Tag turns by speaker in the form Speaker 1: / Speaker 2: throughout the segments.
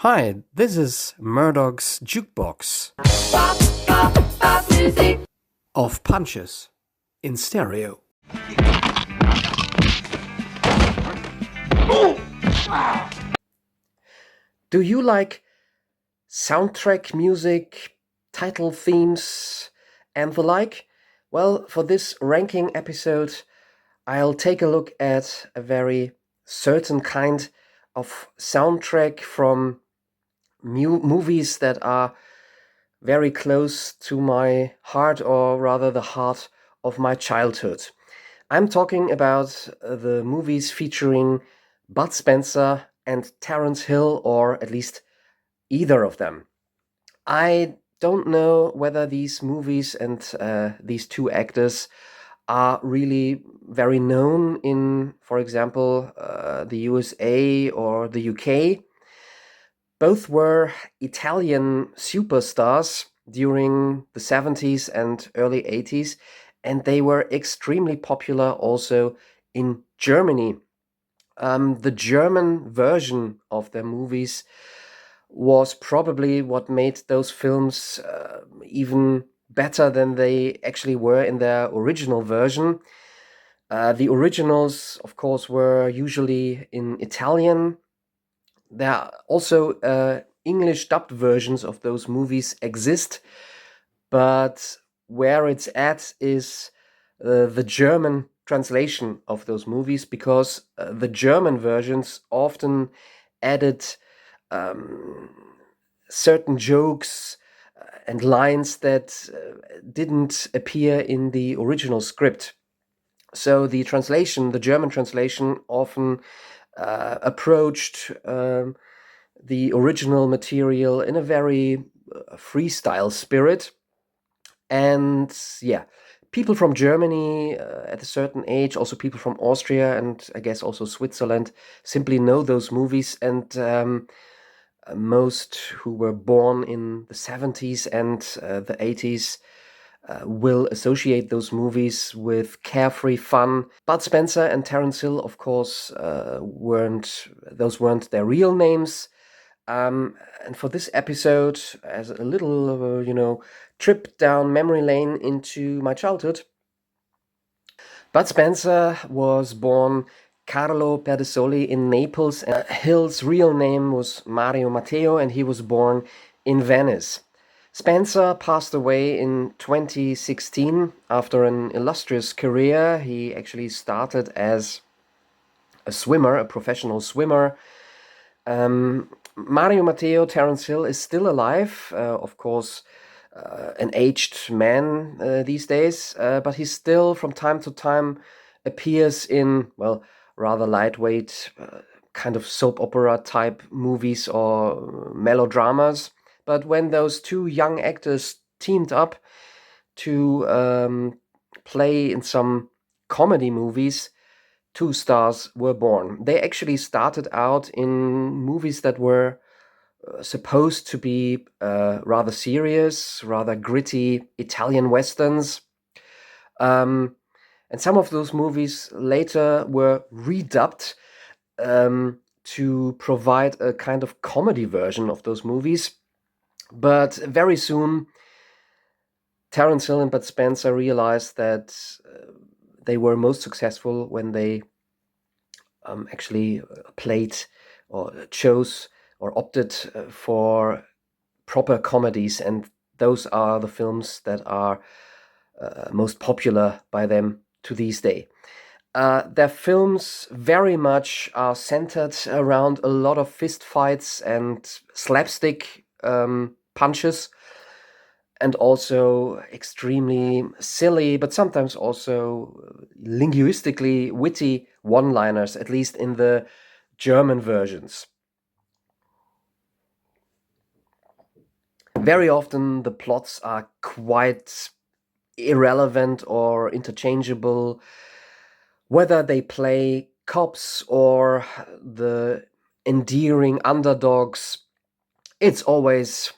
Speaker 1: Hi, this is Murdoch's Jukebox
Speaker 2: Pop, pop, pop music.
Speaker 1: of punches in stereo. Do you like soundtrack music, title themes, and the like? Well, for this ranking episode, I'll take a look at a very certain kind of soundtrack from movies that are very close to my heart, or rather the heart of my childhood. I'm talking about the movies featuring Bud Spencer and Terence Hill, or at least either of them. I don't know whether these movies and these two actors are really very known in, for example, the USA or the UK. Both were Italian superstars during the 70s and early 80s, and they were extremely popular also in Germany. The German version of their movies was probably what made those films even better than they actually were in their original version. The originals, of course, were usually in Italian. There are also English dubbed versions of those movies exist, but where it's at is the German translation of those movies, because the German versions often added um, certain jokes and lines that didn't appear in the original script. So the German translation, often approached the original material in a very freestyle spirit. And yeah, people from Germany at a certain age, also people from Austria and I guess also Switzerland, simply know those movies. And most who were born in the 70s and the 80s will associate those movies with carefree fun. Bud Spencer and Terence Hill, of course, weren't their real names. And for this episode, as a little, trip down memory lane into my childhood, Bud Spencer was born Carlo Perdisoli in Naples. And Hill's real name was Mario Matteo, and he was born in Venice. Spencer passed away in 2016 after an illustrious career. He actually started as a swimmer, a professional swimmer. Mario Matteo, Terence Hill, is still alive, of course, an aged man these days, but he still, from time to time, appears in, well, rather lightweight, kind of soap opera type movies or melodramas. But when those two young actors teamed up to play in some comedy movies, two stars were born. They actually started out in movies that were supposed to be rather serious, rather gritty Italian westerns. Um, and some of those movies later were redubbed to provide a kind of comedy version of those movies. But very soon, Terence Hill and Bud Spencer realized that they were most successful when they actually played or chose or opted for proper comedies, and those are the films that are most popular by them to this day. Their films very much are centered around a lot of fist fights and slapstick punches, and also extremely silly, but sometimes also linguistically witty one liners, at least in the German versions. Very often the plots are quite irrelevant or interchangeable, whether they play cops or the endearing underdogs. It's always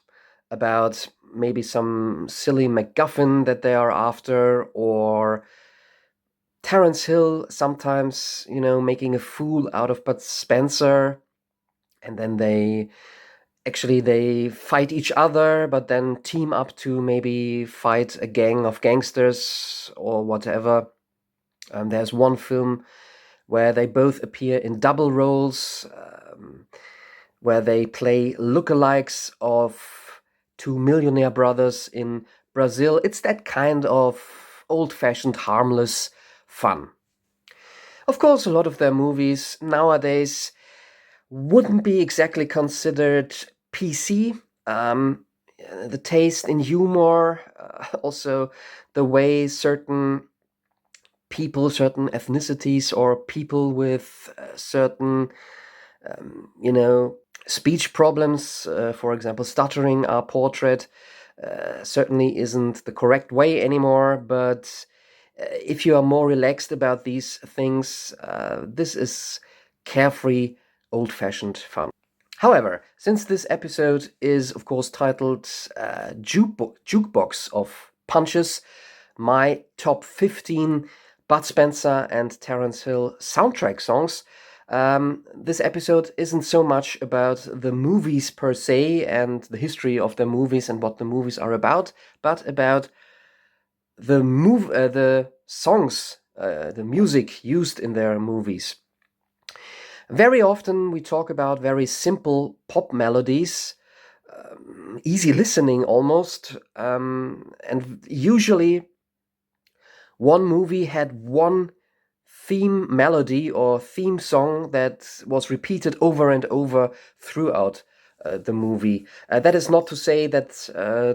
Speaker 1: about maybe some silly MacGuffin that they are after, or Terence Hill sometimes, making a fool out of Bud Spencer, and then they actually they fight each other, but then team up to maybe fight a gang of gangsters or whatever. There's one film where they both appear in double roles, where they play lookalikes of two millionaire brothers in Brazil. It's that kind of old-fashioned, harmless fun. Of course, a lot of their movies nowadays wouldn't be exactly considered PC. The taste in humor, also the way certain people, certain ethnicities, or people with certain, speech problems, for example, stuttering, are portrayed, certainly isn't the correct way anymore. But if you are more relaxed about these things, this is carefree, old-fashioned fun. However, since this episode is, of course, titled Jukebox of Punches, my top 15 Bud Spencer and Terence Hill soundtrack songs, this episode isn't so much about the movies per se and the history of the movies and what the movies are about, but about the songs, the music used in their movies. Very often we talk about very simple pop melodies, easy listening almost, and usually one movie had one theme melody or theme song that was repeated over and over throughout the movie. That is not to say that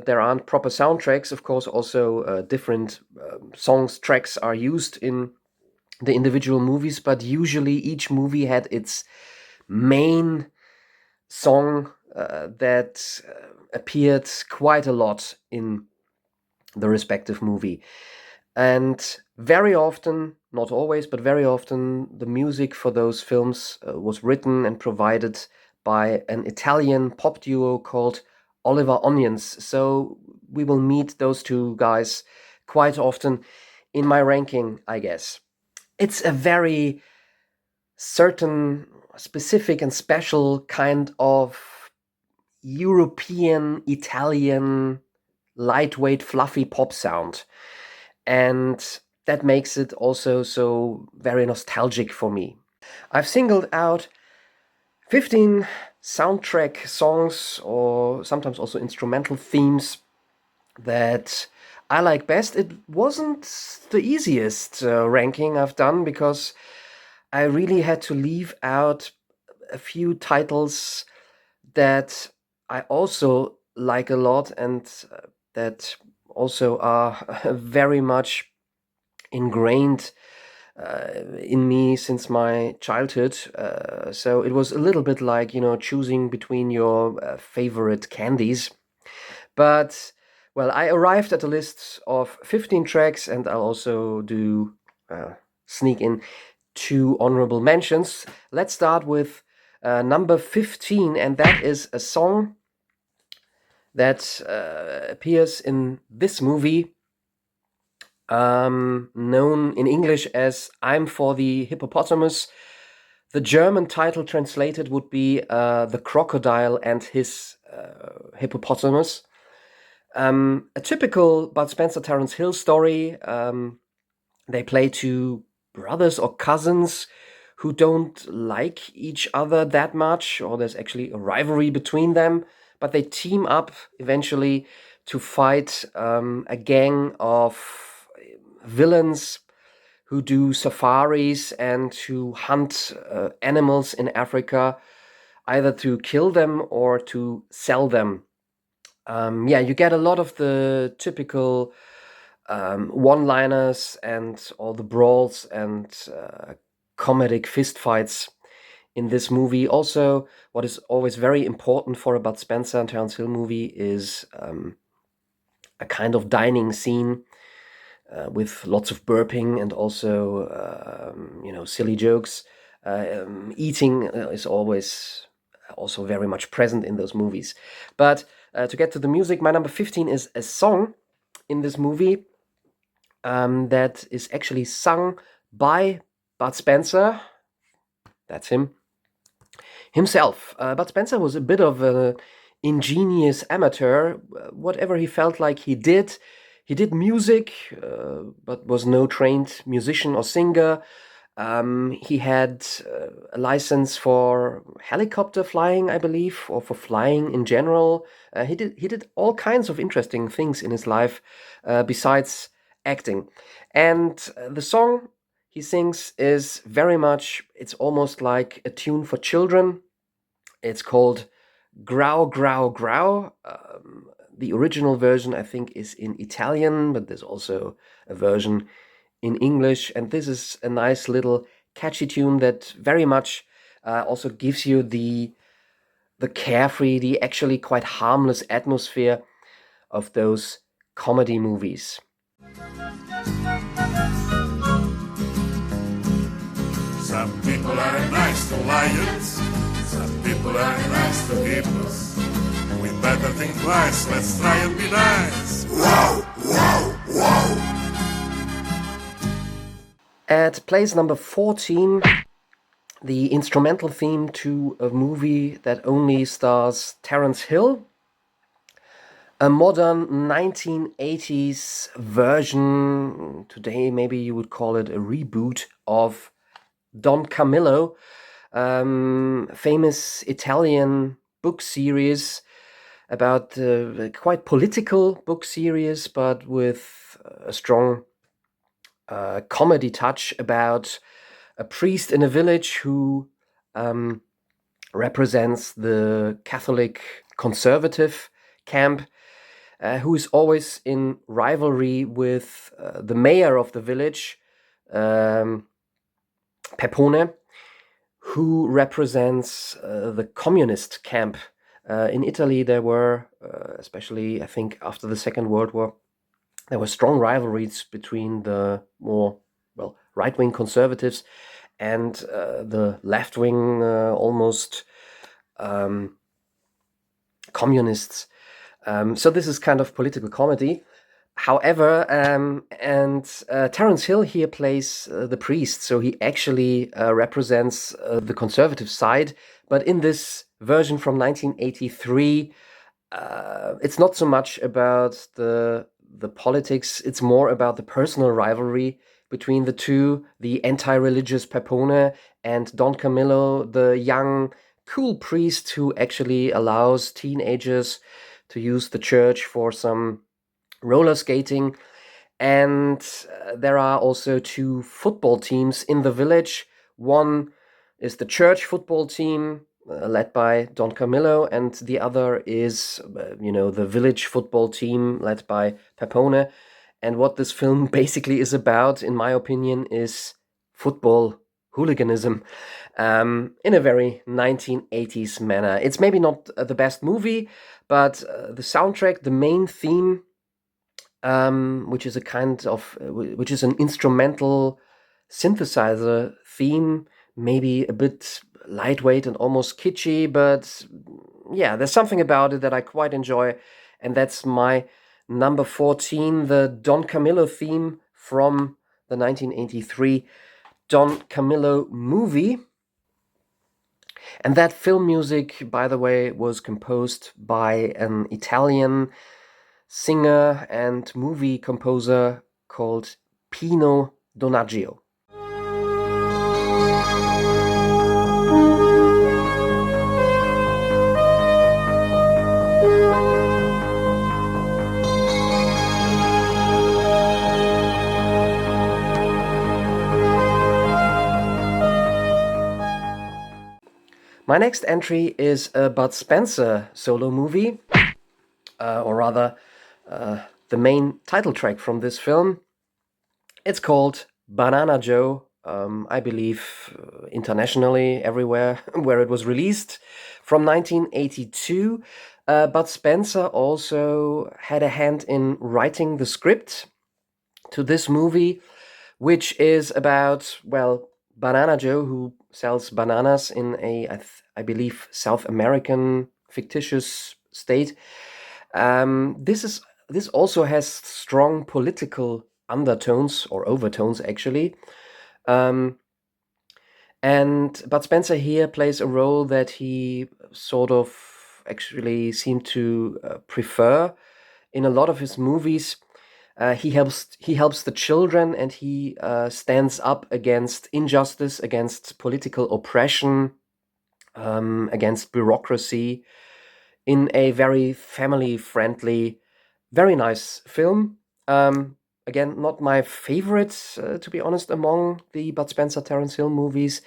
Speaker 1: there aren't proper soundtracks. Of course, also different songs, tracks are used in the individual movies, but usually each movie had its main song that appeared quite a lot in the respective movie. And very often, not always, but very often, the music for those films was written and provided by an Italian pop duo called Oliver Onions. So we will meet those two guys quite often in my ranking, I guess. It's a very certain, specific, and special kind of European, Italian, lightweight, fluffy pop sound. And that makes it also so very nostalgic for me. I've singled out 15 soundtrack songs, or sometimes also instrumental themes, that I like best. It wasn't the easiest ranking I've done, because I really had to leave out a few titles that I also like a lot and that also are very much ingrained in me since my childhood. So it was a little bit like, choosing between your favorite candies. But, well, I arrived at a list of 15 tracks, and I'll also do sneak in 2 honorable mentions. Let's start with number 15, and that is a song that appears in this movie, known in English as I'm for the Hippopotamus. The German title translated would be The Crocodile and His Hippopotamus. A typical Bud Spencer Terence Hill story. They play two brothers or cousins who don't like each other that much, or there's actually a rivalry between them, but they team up eventually to fight a gang of villains who do safaris and who hunt animals in Africa, either to kill them or to sell them. You get a lot of the typical one-liners and all the brawls and comedic fistfights in this movie. Also, what is always very important for a Bud Spencer and Terence Hill movie is a kind of dining scene with lots of burping and also, silly jokes. Eating is always also very much present in those movies. But to get to the music, my number 15 is a song in this movie that is actually sung by Bud Spencer. That's him. Himself. Bud Spencer was a bit of a ingenious amateur. Whatever he felt like he did. He did music, but was no trained musician or singer. He had a license for helicopter flying, I believe, or for flying in general. He did all kinds of interesting things in his life besides acting. And the song he sings is very much, it's almost like a tune for children. It's called Grau Grau Grau. The original version, I think, is in Italian, but there's also a version in English. And this is a nice little catchy tune that very much also gives you the carefree, the actually quite harmless atmosphere of those comedy movies.
Speaker 3: Some people are nice to lions, some people are nice to hippos. We better think twice, let's try and be nice. Wow, wow, wow.
Speaker 1: At place number 14, the instrumental theme to a movie that only stars Terence Hill. A modern 1980s version, today maybe you would call it a reboot of Don Camillo, famous Italian book series about a quite political book series, but with a strong comedy touch about a priest in a village who represents the Catholic conservative camp, who is always in rivalry with the mayor of the village, Pepone, who represents the communist camp. In Italy, there were, especially I think after the Second World War, there were strong rivalries between the more, well, right-wing conservatives and the left-wing, almost communists. So this is kind of political comedy. However, Terence Hill here plays the priest, so he actually represents the conservative side. But in this version from 1983, it's not so much about the politics, it's more about the personal rivalry between the two, the anti-religious Pepone and Don Camillo, the young, cool priest who actually allows teenagers to use the church for some roller skating. And there are also two football teams in the village. One is the church football team, led by Don Camillo, and the other is, the village football team led by Pepone. And what this film basically is about, in my opinion, is football hooliganism in a very 1980s manner. It's maybe not the best movie, but the soundtrack, the main theme, which is an instrumental synthesizer theme, maybe a bit lightweight and almost kitschy, but yeah, there's something about it that I quite enjoy, and that's my number 14, the Don Camillo theme from the 1983 Don Camillo movie. And that film music, by the way, was composed by an Italian singer and movie composer called Pino Donaggio. My next entry is a Bud Spencer solo movie, or rather, the main title track from this film. It's called Banana Joe, I believe internationally, everywhere where it was released, from 1982. Bud Spencer also had a hand in writing the script to this movie, which is about, well, Banana Joe, who sells bananas in I believe, South American fictitious state. This also has strong political undertones or overtones, actually. And Bud Spencer here plays a role that he sort of actually seem to prefer in a lot of his movies. He helps the children, and he stands up against injustice, against political oppression, against bureaucracy in a very family friendly, very nice film. Again, not my favorite, to be honest, among the Bud Spencer Terence Hill movies,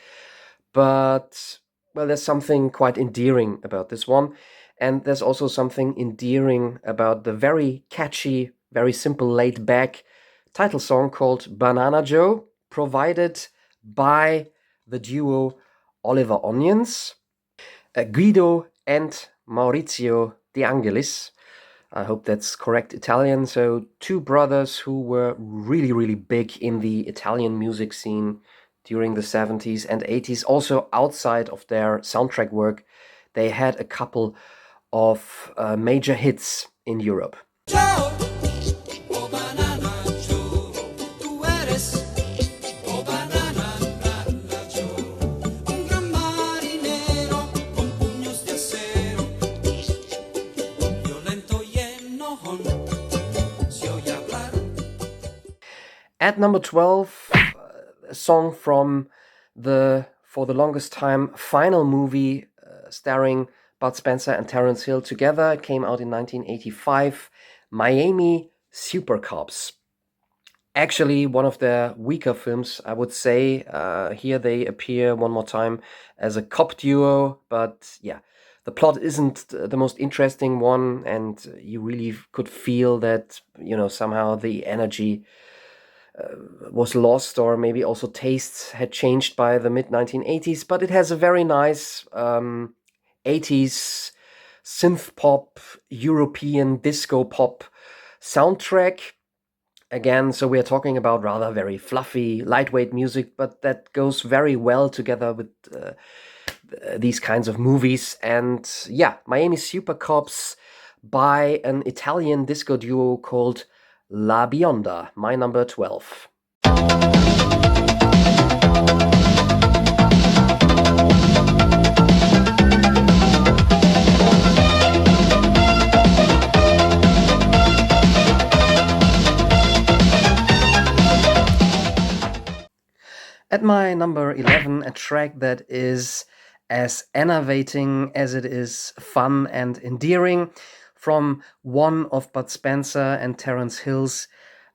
Speaker 1: but well, there's something quite endearing about this one. And there's also something endearing about the very catchy, very simple, laid back title song called Banana Joe, provided by the duo Oliver Onions, Guido and Maurizio De Angelis. I hope that's correct Italian. So, two brothers who were really, really big in the Italian music scene during the 70s and 80s. Also, outside of their soundtrack work, they had a couple of major hits in Europe.
Speaker 4: Joe, oh banana Joe, tú eres, oh banana, banana Joe, un gran marinero con puños de acero, violento y enojón, se oye hablar.
Speaker 1: At number 12, a song from the, for the longest time, final movie starring Bud Spencer and Terence Hill together. It came out in 1985, Miami Super Cops. Actually, one of their weaker films, I would say. Here they appear one more time as a cop duo, but yeah, the plot isn't the most interesting one, and you really could feel that, somehow the energy was lost, or maybe also tastes had changed by the mid 1980s. But it has a very nice 80s synth pop, European disco pop soundtrack. Again, so we're talking about rather very fluffy, lightweight music, but that goes very well together with these kinds of movies. And yeah, Miami Super Cops by an Italian disco duo called La Bionda, my number 12. At my number 11, a track that is as enervating as it is fun and endearing, from one of Bud Spencer and Terence Hill's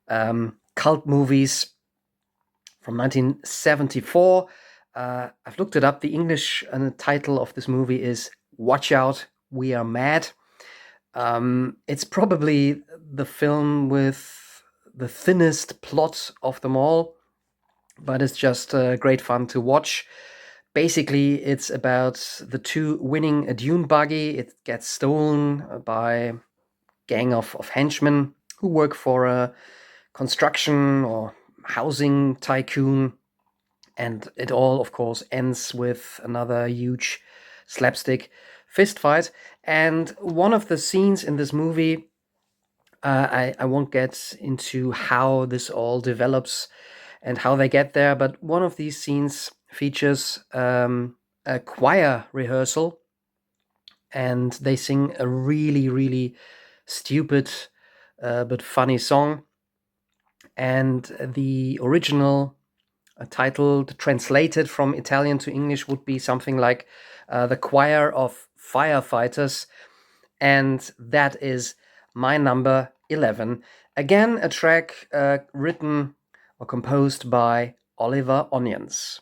Speaker 1: cult movies from 1974. I've looked it up. The English title of this movie is Watch Out, We Are Mad. It's probably the film with the thinnest plot of them all, but it's just great fun to watch. Basically, it's about the two winning a dune buggy. It gets stolen by a gang of henchmen who work for a construction or housing tycoon. And it all, of course, ends with another huge slapstick fist fight. And one of the scenes in this movie, I won't get into how this all develops and how they get there, but one of these scenes features a choir rehearsal, and they sing a really, really stupid but funny song. And the original title, translated from Italian to English, would be something like The Choir of Firefighters. And that is my number 11. Again, a track written or composed by Oliver Onions.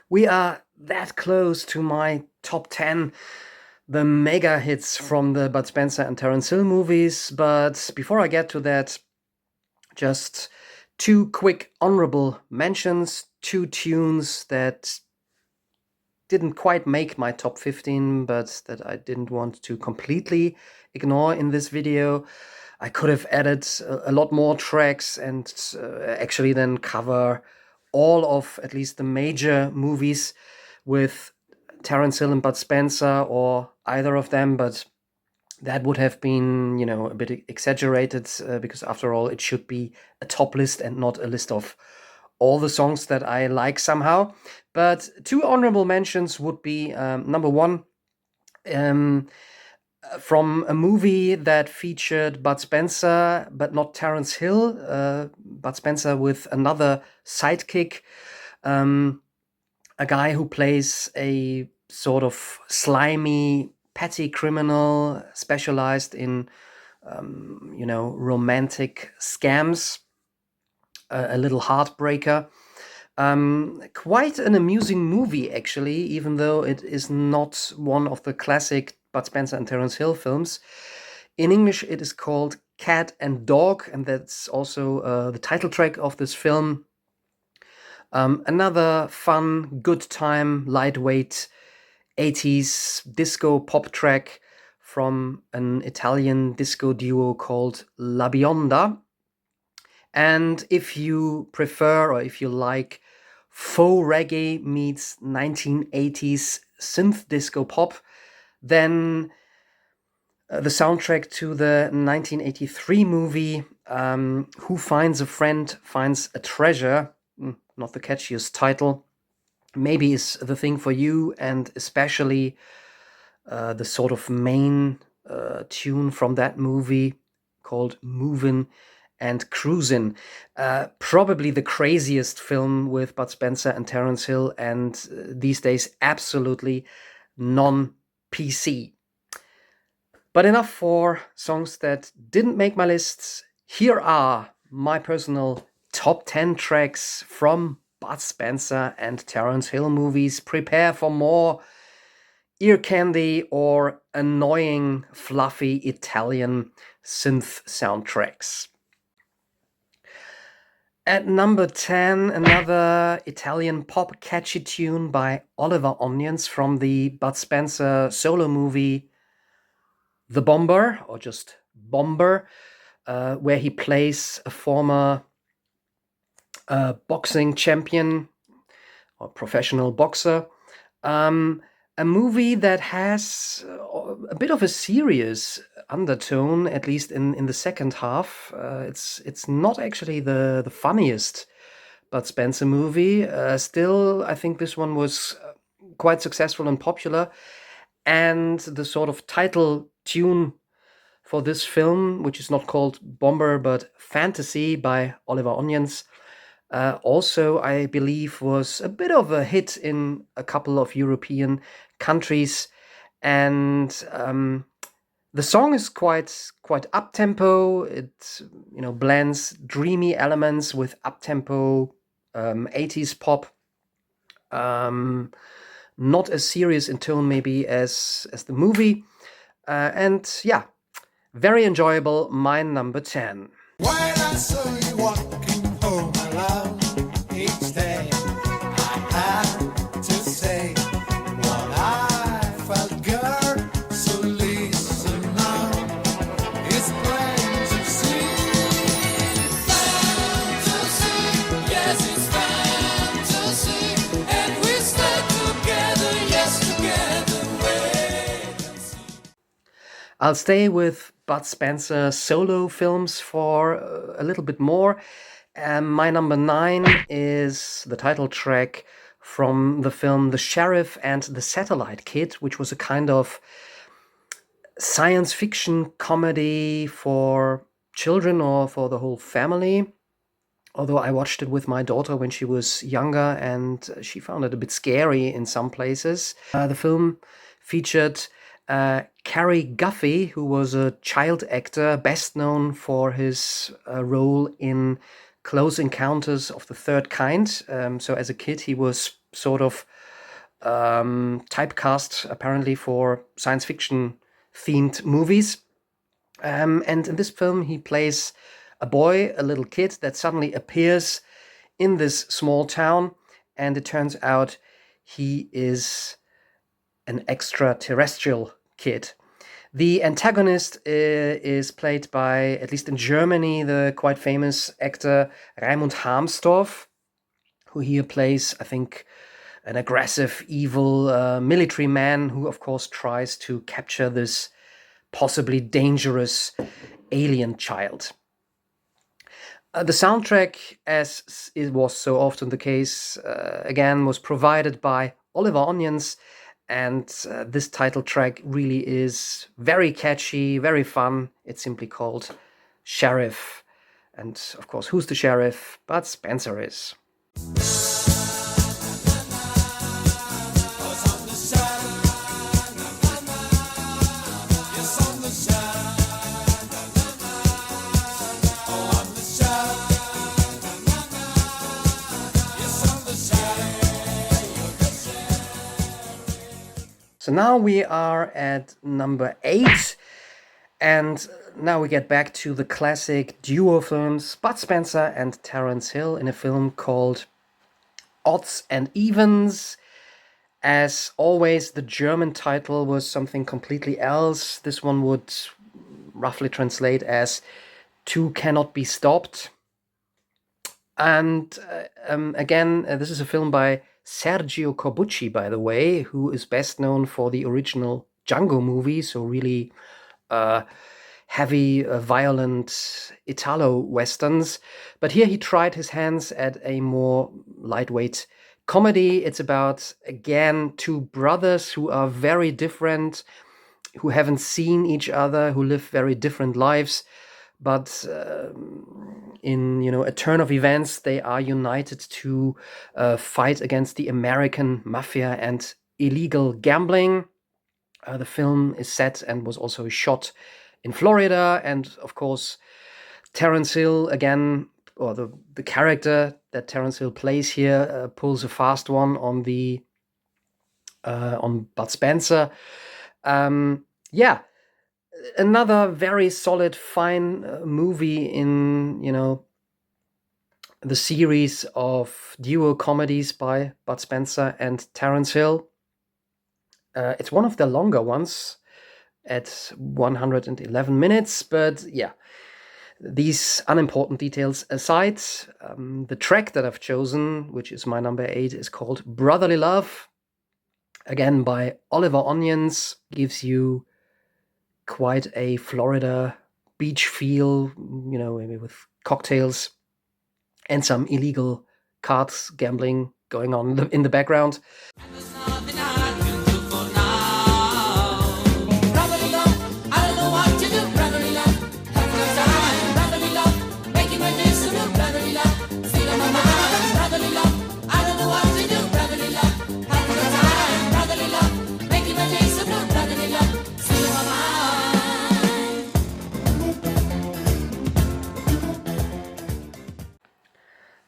Speaker 1: We are that close to my top 10, the mega hits from the Bud Spencer and Terence Hill movies. But before I get to that, just Two quick honorable mentions, two tunes that didn't quite make my top 15, but that I didn't want to completely ignore in this video. I could have added a lot more tracks and actually then cover all of at least the major movies with Terence Hill and Bud Spencer, or either of them, but that would have been, a bit exaggerated because after all, it should be a top list and not a list of all the songs that I like somehow. But two honorable mentions would be number one, from a movie that featured Bud Spencer, but not Terence Hill. Bud Spencer with another sidekick, a guy who plays a sort of slimy, petty criminal specialized in, romantic scams, a little heartbreaker. Quite an amusing movie, actually, even though it is not one of the classic Bud Spencer and Terence Hill films. In English, it is called Cat and Dog, and that's also the title track of this film. Another fun, good time, lightweight 80s disco pop track from an Italian disco duo called La Bionda. And if you prefer, or if you like faux reggae meets 1980s synth disco pop, then the soundtrack to the 1983 movie Who Finds a Friend Finds a Treasure, not the catchiest title, maybe is the thing for you, and especially the sort of main tune from that movie called Movin' and Cruisin'. Probably the craziest film with Bud Spencer and Terence Hill, and these days absolutely non-PC. But enough for songs that didn't make my lists. Here are my personal top 10 tracks from Bud Spencer and Terence Hill movies. Prepare for more ear candy or annoying, fluffy Italian synth soundtracks. At number 10, another Italian pop catchy tune by Oliver Onions from the Bud Spencer solo movie The Bomber, or just Bomber, where he plays a former boxing champion or professional boxer. A movie that has a bit of a serious undertone, at least in the second half. It's not actually the funniest Bud Spencer movie. Still, I think this one was quite successful and popular. And the sort of title tune for this film, which is not called Bomber but Fantasy by Oliver Onions, also, I believe, was a bit of a hit in a couple of European countries. And the song is quite up-tempo. It blends dreamy elements with up-tempo 80s pop. Not as serious in tone maybe as the movie. And yeah, very enjoyable. My number 10.
Speaker 5: When I saw you walking home alone each day, I had to say what I felt, girl. So listen now, it's plain to see. Fantasy, yes, it's fantasy, and we stay together, yes, together, wait and see.
Speaker 1: I'll stay with Bud Spencer solo films for a little bit more. My number 9 is the title track from the film The Sheriff and the Satellite Kid, which was a kind of science fiction comedy for children or for the whole family. Although I watched it with my daughter when she was younger, and she found it a bit scary in some places. The film featured Cary Guffey, who was a child actor, best known for his role in Close Encounters of the Third Kind. So as a kid, he was sort of typecast, apparently, for science fiction themed movies. And in this film, he plays a boy, a little kid that suddenly appears in this small town, and it turns out he is an extraterrestrial kid. The antagonist is played by, at least in Germany, the quite famous actor Raimund Harmstorff, who here plays, I think, an aggressive, evil military man who, of course, tries to capture this possibly dangerous alien child. The soundtrack, as it was so often the case, again, was provided by Oliver Onions, and this title track really is very catchy, very fun. It's simply called Sheriff. And, of course, who's the sheriff? Bud Spencer is. So now we are at number 8, and now we get back to the classic duo films Bud Spencer and Terence Hill in a film called Odds and Evens. As always, the German title was something completely else. This one would roughly translate as Two Cannot Be Stopped. And again, this is a film by Sergio Corbucci, by the way, who is best known for the original Django movie, so really heavy, violent Italo-westerns. But here he tried his hands at a more lightweight comedy. It's about, again, two brothers who are very different, who haven't seen each other, who live very different lives. But in a turn of events, they are united to fight against the American mafia and illegal gambling. The film is set and was also shot in Florida, and of course, Terence Hill again, or the character that Terence Hill plays here, pulls a fast one on Bud Spencer. Another very solid, fine movie in, the series of duo comedies by Bud Spencer and Terence Hill. It's one of the longer ones at 111 minutes, but yeah, these unimportant details aside, the track that I've chosen, which is my number 8, is called Brotherly Love, again by Oliver Onions, gives you quite a Florida beach feel, maybe with cocktails and some illegal cards gambling going on in the background.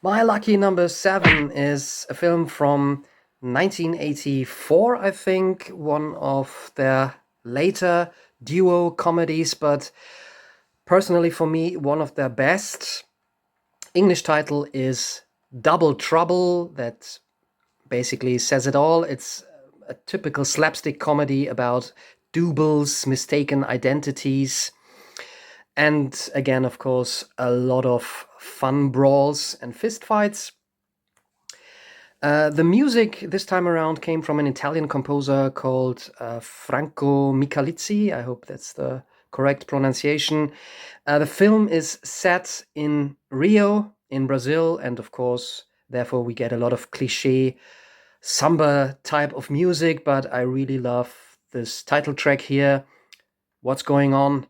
Speaker 1: My lucky number 7 is a film from 1984, I think, one of their later duo comedies, but personally for me, one of their best. English title is Double Trouble. That basically says it all. It's a typical slapstick comedy about doubles, mistaken identities, and again, of course, a lot of fun brawls and fistfights. The music this time around came from an Italian composer called Franco Michalizzi. I hope that's the correct pronunciation. The film is set in Rio, in Brazil, and of course, therefore, we get a lot of cliché samba type of music, but I really love this title track here. What's going on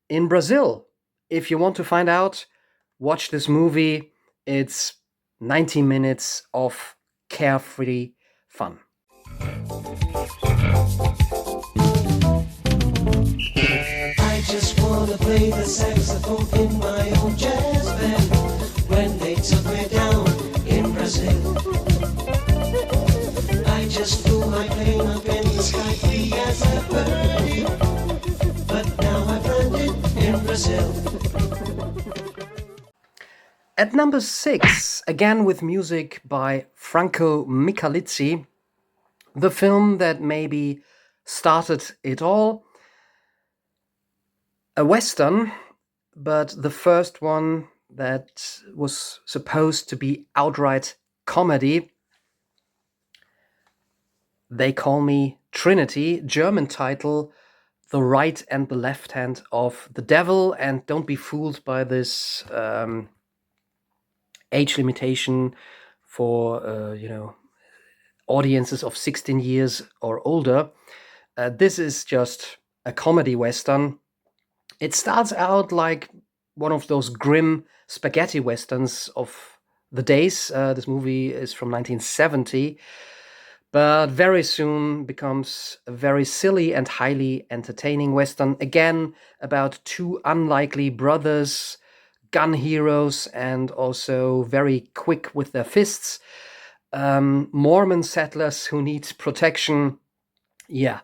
Speaker 1: in Brazil? If you want to find out, watch this movie. It's 90 minutes of carefree fun.
Speaker 6: I just wanna play the saxophone in my own jazz band when they took me down in Brazil. I just flew my plane up in the sky free as a bird, but now I've landed in Brazil.
Speaker 1: At number 6, again with music by Franco Michalizzi, the film that maybe started it all. A Western, but the first one that was supposed to be outright comedy. They Call Me Trinity, German title, The Right and the Left Hand of the Devil. And don't be fooled by this age limitation for, audiences of 16 years or older. This is just a comedy Western. It starts out like one of those grim spaghetti Westerns of the days. This movie is from 1970. But very soon becomes a very silly and highly entertaining Western. Again, about two unlikely brothers, gun heroes, and also very quick with their fists. Mormon settlers who need protection. Yeah.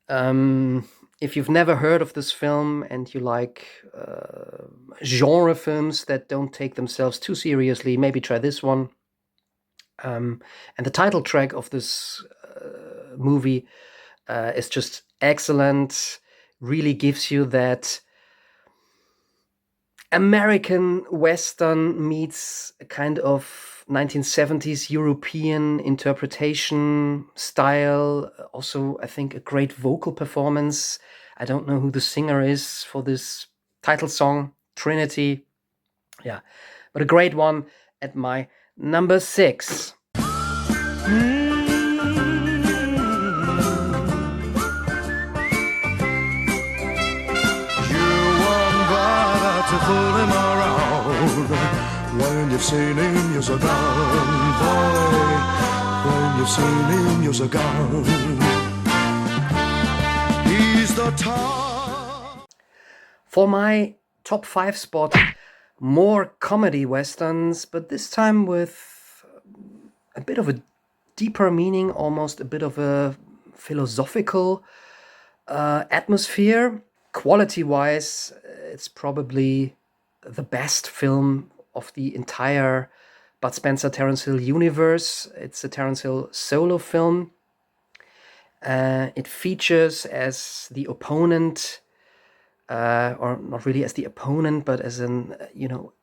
Speaker 1: If you've never heard of this film and you like genre films that don't take themselves too seriously, maybe try this one. And the title track of this movie is just excellent, really gives you that American Western meets a kind of 1970s European interpretation style. Also, I think a great vocal performance. I don't know who the singer is for this title song, Trinity. Yeah, but a great one at my number 6.
Speaker 3: To fool him around. When you've seen him, you're so gone, boy. When you've seen him, you're so gone. He's the top.
Speaker 1: For my top 5 spot, more comedy westerns, but this time with a bit of a deeper meaning, almost a bit of a philosophical atmosphere. Quality-wise, it's probably the best film of the entire Bud Spencer Terence Hill universe. It's a Terence Hill solo film. It features as the opponent, or not really as the opponent, but as an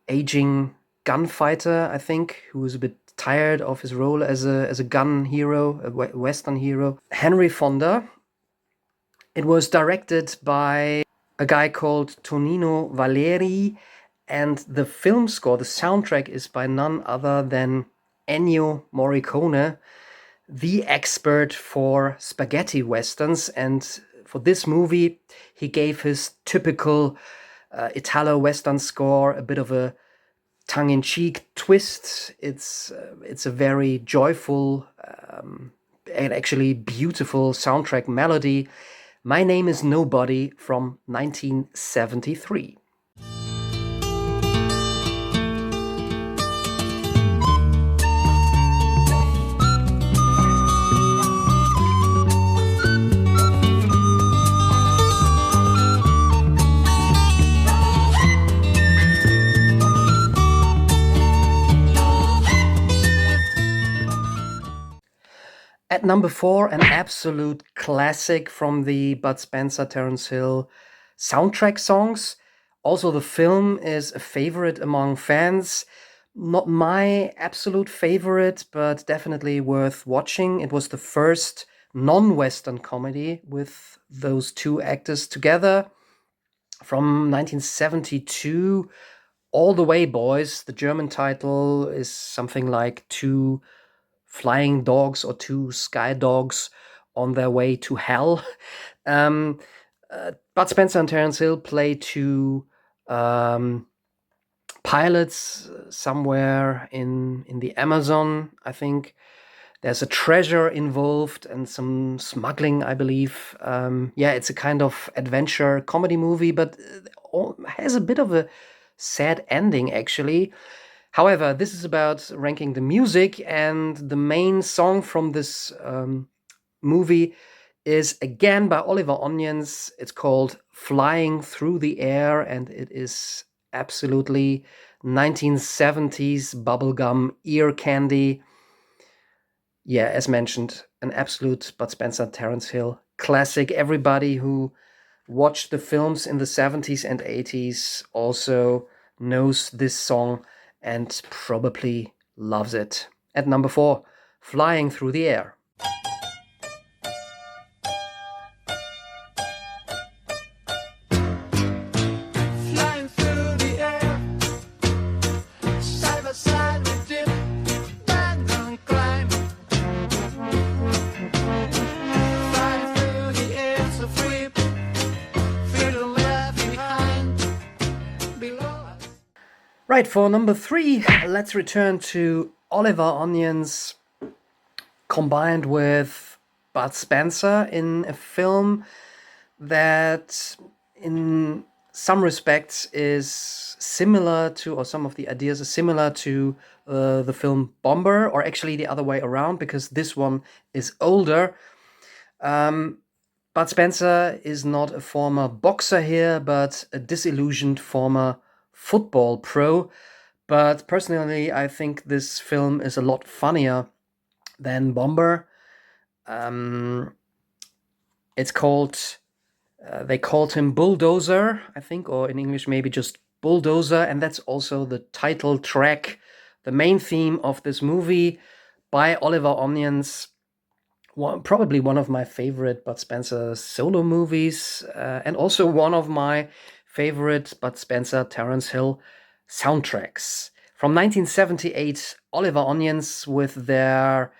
Speaker 1: aging gunfighter, I think, who is a bit tired of his role as a gun hero, a Western hero, Henry Fonda. It was directed by a guy called Tonino Valeri, and the film score, the soundtrack, is by none other than Ennio Morricone, the expert for spaghetti westerns. And for this movie, he gave his typical Italo-Western score a bit of a tongue-in-cheek twist. It's a very joyful and actually beautiful soundtrack melody. My Name is Nobody from 1973. At number 4, an absolute classic from the Bud Spencer Terence Hill soundtrack songs. Also, the film is a favorite among fans. Not my absolute favorite, but definitely worth watching. It was the first non-Western comedy with those two actors together from 1972. All the Way Boys. The German title is something like Two Flying Dogs or Two Sky Dogs on Their Way to Hell. Bud Spencer and Terence Hill play two pilots somewhere in the Amazon, I think. There's a treasure involved and some smuggling, I believe. It's a kind of adventure comedy movie, but has a bit of a sad ending, actually. However, this is about ranking the music, and the main song from this movie is again by Oliver Onions. It's called Flying Through the Air, and it is absolutely 1970s bubblegum ear candy. Yeah, as mentioned, an absolute Bud Spencer, Terence Hill classic. Everybody who watched the films in the 70s and 80s also knows this song and probably loves it. At number 4, Flying Through the Air.
Speaker 5: Flying through the air, side by side we dip, bang and climb. Flying through the air so free, feeling left behind, below us.
Speaker 1: Right, for number 3, let's return to Oliver Onions combined with Bud Spencer in a film that in some respects is similar to, or some of the ideas are similar to the film Bomber, or actually the other way around, because this one is older. Bud Spencer is not a former boxer here, but a disillusioned former football pro. But personally, I think this film is a lot funnier than Bomber. It's called, they called him Bulldozer, I think, or in English maybe just Bulldozer, and that's also the title track, the main theme of this movie by Oliver Onions. Probably one of my favorite Bud Spencer solo movies, and also one of my favorite Bud Spencer Terence Hill soundtracks. From 1978, Oliver Onions with their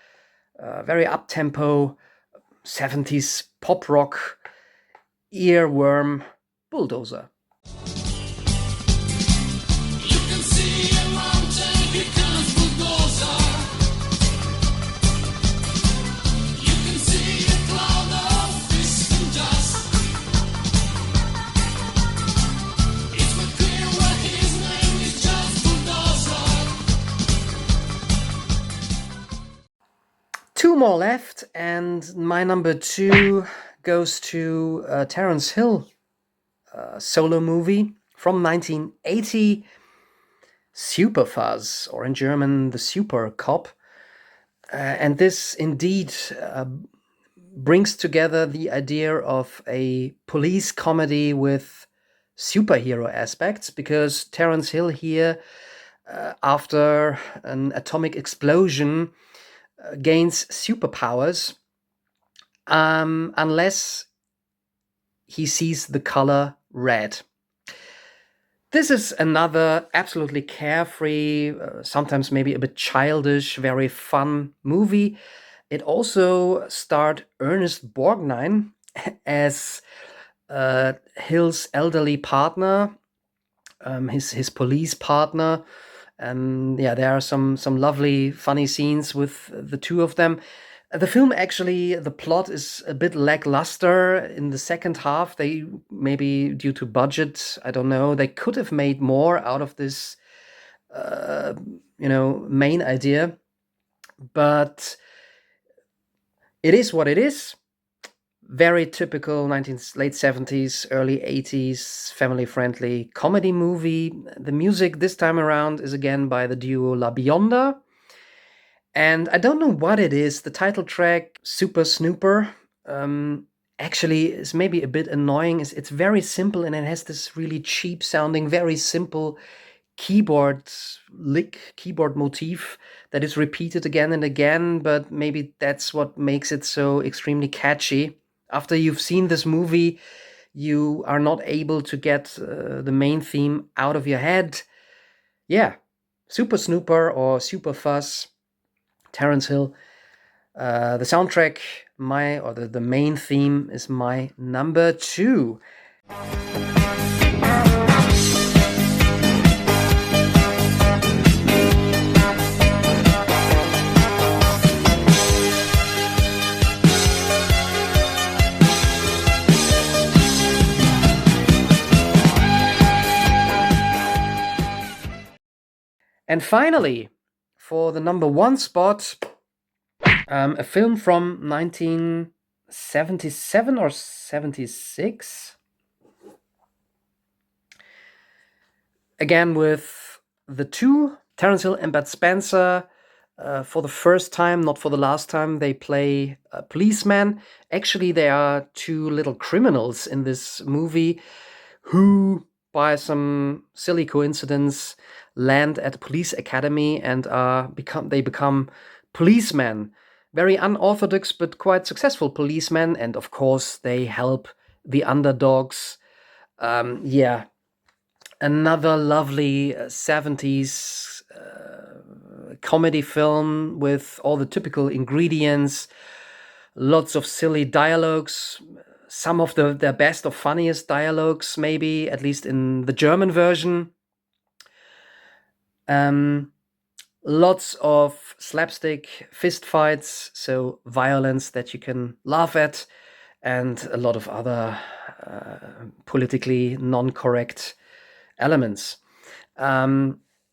Speaker 1: very up-tempo 70s pop rock earworm Bulldozer.
Speaker 5: You can see a mountain, here comes bulldozer. You can see a cloud of mist and dust. It's not clear what his name is, just bulldozer.
Speaker 1: 2 more left, and my number 2 goes to Terence Hill solo movie from 1980, Superfuzz, or in German, The Super Cop. And this indeed brings together the idea of a police comedy with superhero aspects, because Terence Hill here, after an atomic explosion, gains superpowers unless he sees the color red. This is another absolutely carefree, sometimes maybe a bit childish, very fun movie. It also starred Ernest Borgnine as Hill's elderly partner, his police partner. Yeah, there are some lovely, funny scenes with the two of them. The film, actually, the plot is a bit lackluster in the second half. They, maybe due to budget, I don't know, they could have made more out of this, main idea. But it is what it is. Very typical late 70s, early 80s, family-friendly comedy movie. The music this time around is again by the duo La Bionda. And I don't know what it is. The title track, Super Snooper, actually is maybe a bit annoying. It's very simple, and it has this really cheap sounding, very simple keyboard motif that is repeated again and again, but maybe that's what makes it so extremely catchy. After you've seen this movie, you are not able to get the main theme out of your head. Yeah, Super Snooper or Super Fuzz, Terence Hill. The soundtrack, the main theme is my number 2. And finally, for the number 1 spot, a film from 1977 or 76. Again with the two, Terence Hill and Bud Spencer, for the first time, not for the last time, they play policemen. Actually, they are two little criminals in this movie who, by some silly coincidence, land at a police academy and become policemen. Very unorthodox but quite successful policemen, and of course they help the underdogs. Another lovely 70s comedy film with all the typical ingredients, lots of silly dialogues, some of their best or funniest dialogues, maybe, at least in the German version. Lots of slapstick fist fights, so violence that you can laugh at, and a lot of other politically non-correct elements.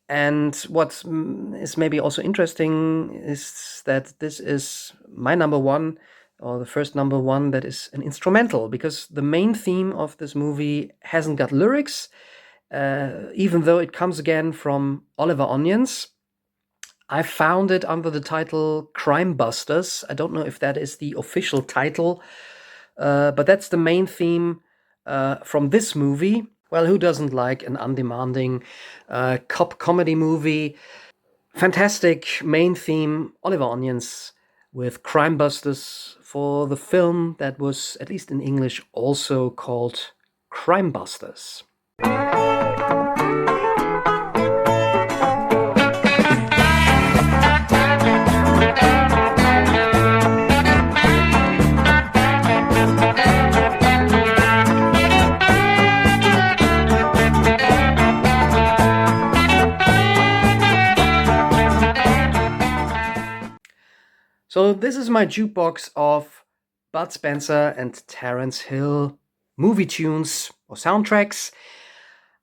Speaker 1: And what is maybe also interesting is that this is my number one, or the first number one that is an instrumental, because the main theme of this movie hasn't got lyrics, even though it comes again from Oliver Onions. I found it under the title Crime Busters. I don't know if that is the official title, but that's the main theme from this movie. Well, who doesn't like an undemanding cop comedy movie? Fantastic main theme, Oliver Onions with Crime Busters, for the film that was, at least in English, also called Crime Busters. So this is my jukebox of Bud Spencer and Terence Hill movie tunes or soundtracks.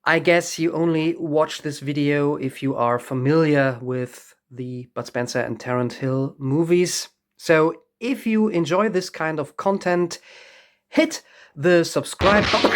Speaker 1: I guess you only watch this video if you are familiar with the Bud Spencer and Terence Hill movies. So if you enjoy this kind of content, hit the subscribe button.